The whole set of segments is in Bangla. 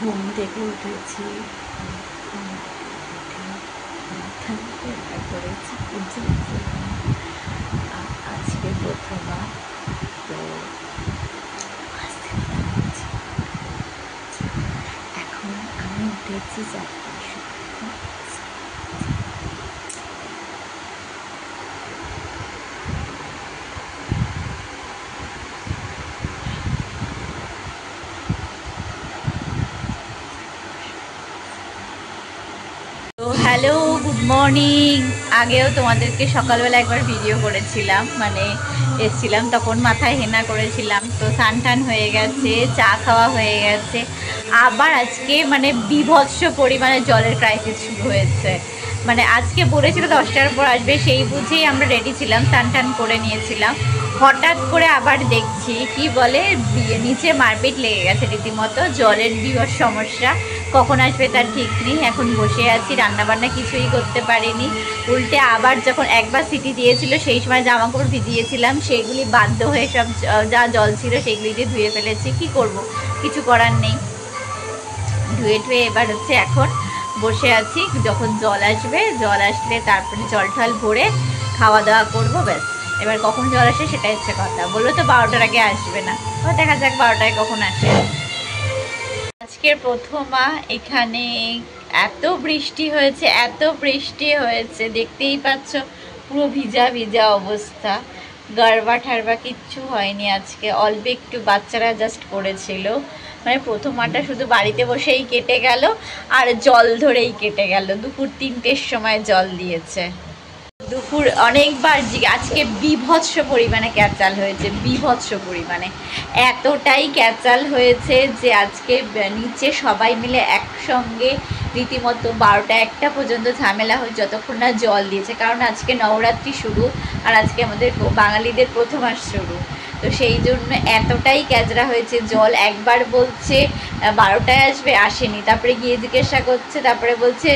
ঘুম থেকে উঠেছি, মাথা ব্যথা করেছি পুজো আজকে প্রথমবার। তো আস্তে কথা বলছি। এখন আমি উঠেছি 4টার সময়। তো হ্যালো, গুড মর্নিং। আগেও তোমাদেরকে সকালবেলা একবার ভিডিও করেছিলাম, মানে এসছিলাম তখন মাথায় হেনা করেছিলাম। তো স্নান টান হয়ে গেছে, চা খাওয়া হয়ে গেছে। আবার আজকে মানে বীভৎস পরিমাণে জলের ক্রাইসিস শুরু হয়েছে। মানে আজকে বলেছিল 10টার পর আসবে, সেই বুঝেই আমরা রেডি ছিলাম, স্নান টান করে নিয়েছিলাম। হঠাৎ করে আবার দেখছি কি বলে নিচে মারপিট লেগে গেছে রীতিমতো, জলের বীভৎস সমস্যা। কখন আসবে তার ঠিক নেই। এখন বসে আছি, রান্নাবান্না কিছুই করতে পারিনি। উল্টে আবার যখন একবার সিটি দিয়েছিল সেই সময় জামা কাপড় ভিজিয়েছিলাম, সেগুলি বাধ্য হয়ে সব যা জল ছিল সেগুলি দিয়ে ধুয়ে ফেলেছি। কি করব, কিছু করার নেই। ধুয়ে ধুয়ে এবার হচ্ছে এখন বসে আছি, যখন জল আসবে, জল আসলে তারপরে জল ঠল ভরে খাওয়া দাওয়া করবো, ব্যাস। এবার কখন জল আসে সেটাই হচ্ছে কথা। বললো তো 12টার আগে আসবে না, দেখা যাক 12টায় কখন আসে। আজকের প্রথমা এখানে এত বৃষ্টি হয়েছে, এত বৃষ্টি হয়েছে, দেখতেই পাচ্ছ পুরো ভিজা ভিজা অবস্থা। গারবা ঠারবা কিচ্ছু হয়নি আজকে, অল্প একটু বাচ্চারা জাস্ট করেছিল। মানে প্রথমাটা শুধু বাড়িতে বসেই কেটে গেল, আর জল ধরেই কেটে গেল। দুপুর 3টের সময় জল দিয়েছে। দুপুর অনেকবার আজকে বীভৎস পরিমাণে ক্যাচাল হয়েছে, বীভৎস পরিমাণে। এতটাই ক্যাচাল হয়েছে যে আজকে নিচে সবাই মিলে একসঙ্গে রীতিমতো 12টা 1টা পর্যন্ত ঝামেলা হয়ে যতক্ষণ না জল দিয়েছে। কারণ আজকে নবরাত্রি শুরু, আর আজকে আমাদের বাঙালিদের প্রথম মাস শুরু। তো সেই জন্য এতটাই ক্যাচরা হয়েছে। জল একবার বলছে 12টায় আসবে, আসেনি। তারপরে গিয়ে জিজ্ঞাসা করছে, তারপরে বলছে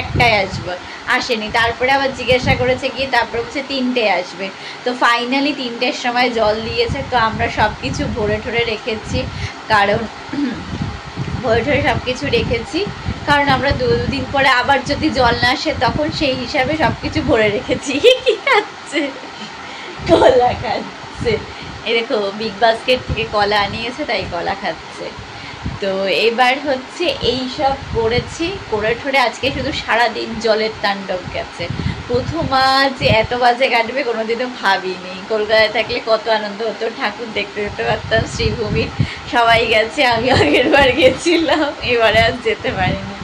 1টায় আসবে, আসেনি। তারপরে আবার জিজ্ঞাসা করেছে গিয়ে, তারপরে বলছে 3টে আসবে। তো ফাইনালি 3টের সময় জল দিয়েছে। তো আমরা সব কিছু ভরে ঠরে রেখেছি, কারণ ভরে ঠরে সব কিছু রেখেছি, কারণ আমরা দুদিন পরে আবার যদি জল না আসে তখন সেই হিসাবে সব কিছু ভরে রেখেছি। কি খাচ্ছে? কলা খাচ্ছে। এই দেখো, বিগ বাস্কেট থেকে কলা আনিয়েছে, তাই কলা খাচ্ছে। তো এবার হচ্ছে এই সব করেছি, করে ঠরে আজকে শুধু সারাদিন জলের তাণ্ডব গেছে। প্রথমা যে এত বাজে কাটবে কোনোদিনও ভাবিনি। কলকাতায় থাকলে কত আনন্দ হতো, ঠাকুর দেখতে যেতে পারতাম শ্রীভূমির। সবাই গেছে, আমি আগের বার গেছিলাম, এবারে আর যেতে পারিনি।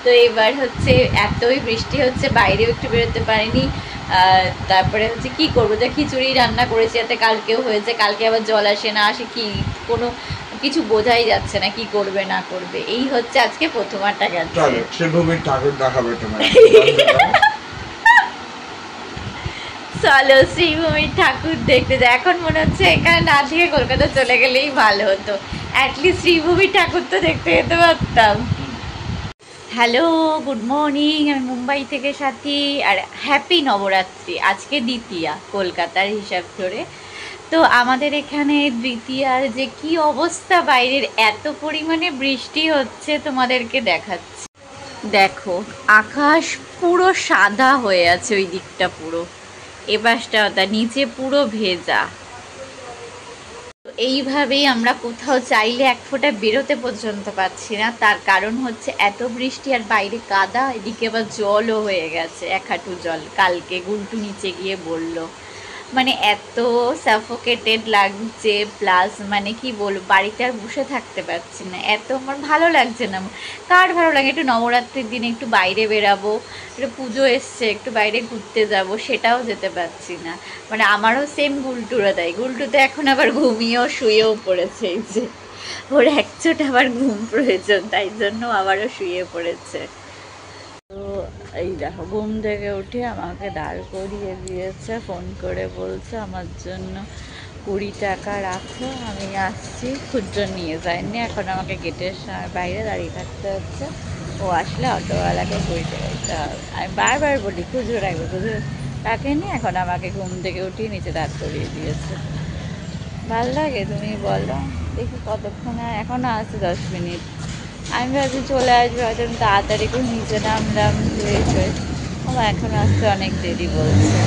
তো এবার হচ্ছে এতই বৃষ্টি হচ্ছে, বাইরেও একটু বেরোতে পারিনি। তারপরে হচ্ছে কি করবো, যে খিচুড়ি রান্না করেছি, যাতে কালকেও হয়েছে, কালকে আবার জল আসে না আসে কি কোনো কিছু বোঝাই যাচ্ছে না, কি করবে না করবে। এই হচ্ছে আজকে প্রথমাটা গেছে। শ্রীভূমির ঠাকুর দেখাবে তোমার। চলো শ্রীভূমির ঠাকুর দেখতে যাই। এখন মনে হচ্ছে এখানে না থেকে কলকাতা চলে গেলেই ভালো হতো, অ্যাটলিস্ট শ্রীভূমির ঠাকুর তো দেখতে যেতে পারতাম। Hello, good morning. আমি মুম্বাই থেকে সাথী, আর হ্যাপি নবরাত্রি। আজকে দ্বিতীয়া কলকাতার হিসাব ধরে। তো আমাদের এখানে দ্বিতীয়ার যে কি অবস্থা, বাইরের এত পরিমাণে বৃষ্টি হচ্ছে, তোমাদেরকে দেখাচ্ছি। দেখো, আকাশ পুরো সাদা হয়ে আছে, ওই দিকটা পুরো, এ পাশটা নিচে পুরো ভেজা। এইভাবেই আমরা কোথাও চাইলে এক ফোঁটা বেরোতে পর্যন্ত পাচ্ছি না। তার কারণ হচ্ছে এত বৃষ্টি, আর বাইরে কাদা, এদিকে আবার জলও হয়ে গেছে, 1 হাঁটু জল। কালকে গুলটু নিচে গিয়ে বলল, মানে এত সাফোকেটেড লাগছে। প্লাস মানে কি বলবো, বাড়িতে আর বসে থাকতে পারছি না, এত আমার ভালো লাগছে না। কার ভালো লাগে একটু নবরাত্রির দিনে একটু বাইরে বেরাবো, একটু পুজো এসছে, একটু বাইরে ঘুরতে যাব, সেটাও যেতে পারছি না। মানে আমারও সেম গুলটুরা দেয়। গুলটুতে এখন আবার ঘুমিয়েও শুয়েও পড়েছে, এই যে ওর একচোট আবার ঘুম প্রয়োজন, তাই জন্য আবারও শুয়ে পড়েছে। তো এই দেখো, ঘুম থেকে উঠে আমাকে দাঁড় করিয়ে দিয়েছে, ফোন করে বলছে আমার জন্য 20 টাকা রাখো, আমি আসছি। খুচরো নিয়ে যায়নি, এখন আমাকে গেটের বাইরে দাঁড়িয়ে থাকতে হচ্ছে। ও আসলে অটোওয়ালাকে 20 টাকা দিতে হবে। আমি বারবার বলি খুচরো রাখবে, খুচরো রাখেনি। এখন আমাকে ঘুম থেকে উঠিয়ে নিচে দাঁড় করিয়ে দিয়েছে। ভাল লাগে, তুমি বলো। দেখি কতক্ষণ, এখনও আছে 10 মিনিট। আমি ভাবছি চলে আসবে, হয়তো আমি তাড়াতাড়ি করে নিচে নামলাম ধুয়ে আমার এখন আসতে অনেক দেরি বলছে।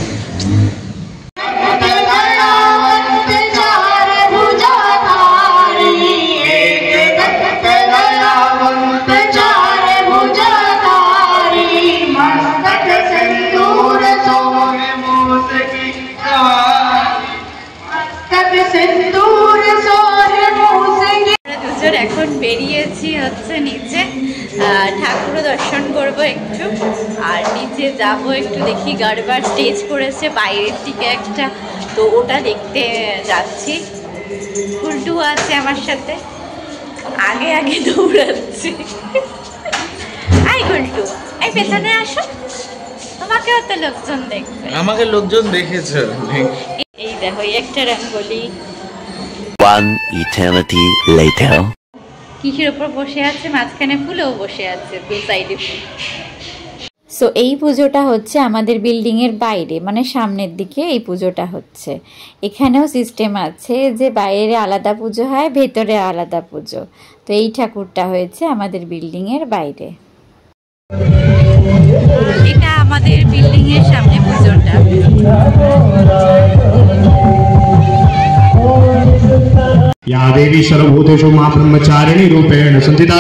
এখন বেরিয়েছি হচ্ছে নিচে, ঠাকুরও দর্শন করব একটু, আর নিচে যাব একটু দেখি গরবার স্টেজ করেছে বাইরের দিকে একটা, তো ওটা দেখতে যাচ্ছি। ফুলটু আছে আমার সাথে, আগে আগে দৌড়াচ্ছি। আই গুলটু, এই পেছনে আসো, তোমাকে অত লোকজন দেখবে। আমাকে লোকজন দেখেছে। এই দেখো একটা রঙ্গোলি। One eternity later. কিসের উপর বসে আছে, মাঝখানে ফুলও বসে আছে, দু সাইডে ফুল। সো এই পুজোটা হচ্ছে আমাদের বিল্ডিংয়ের বাইরে, মানে সামনের দিকে এই পুজোটা হচ্ছে। এখানেও সিস্টেম আছে যে বাইরে আলাদা পুজো হয়, ভেতরে আলাদা পুজো। তো এই ঠাকুরটা হয়েছে আমাদের বিল্ডিংয়ের বাইরে। এটা আমাদের বিল্ডিংয়ের সামনে পুজোটা। या देवी सर्वभूतेषु मां ब्रह्मचारिणी रूपेण संस्थिता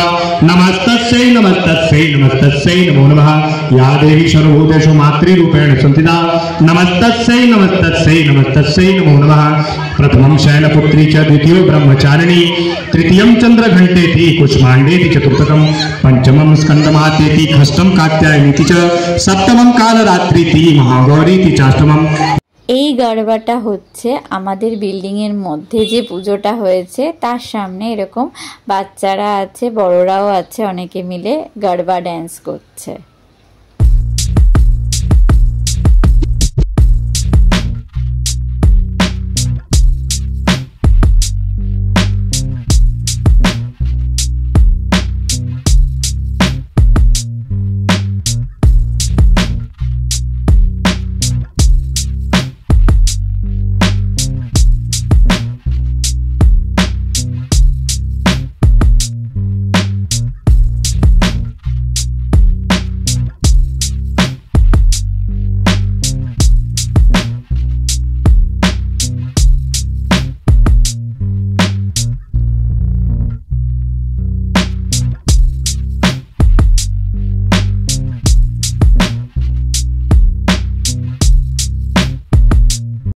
नमस्तस्यै नमस्तस्यै नमस्तस्यै नमो नमः। या देवी सर्वभूतेषु मातृरूपेण संस्थिता नमस्तस्यै नमस्तस्यै नमस्तस्यै नमो नमः। प्रथमं शैलपुत्री च द्वितीयो ब्रह्मचारिणी तृतीयं चन्द्रघण्टेति कुष्माण्डेति चतुर्थकं पंचमं स्कन्दमातेति षष्ठं कात्यायनीति च सप्तमं कालरात्रीति महागौरीति चाष्टमम्। এই গরবাটা হচ্ছে আমাদের বিল্ডিংয়ের মধ্যে যে পুজোটা হয়েছে তার সামনে এরকম বাচ্চারা আছে, বড়রাও আছে, অনেকে মিলে গরবা ড্যান্স করছে।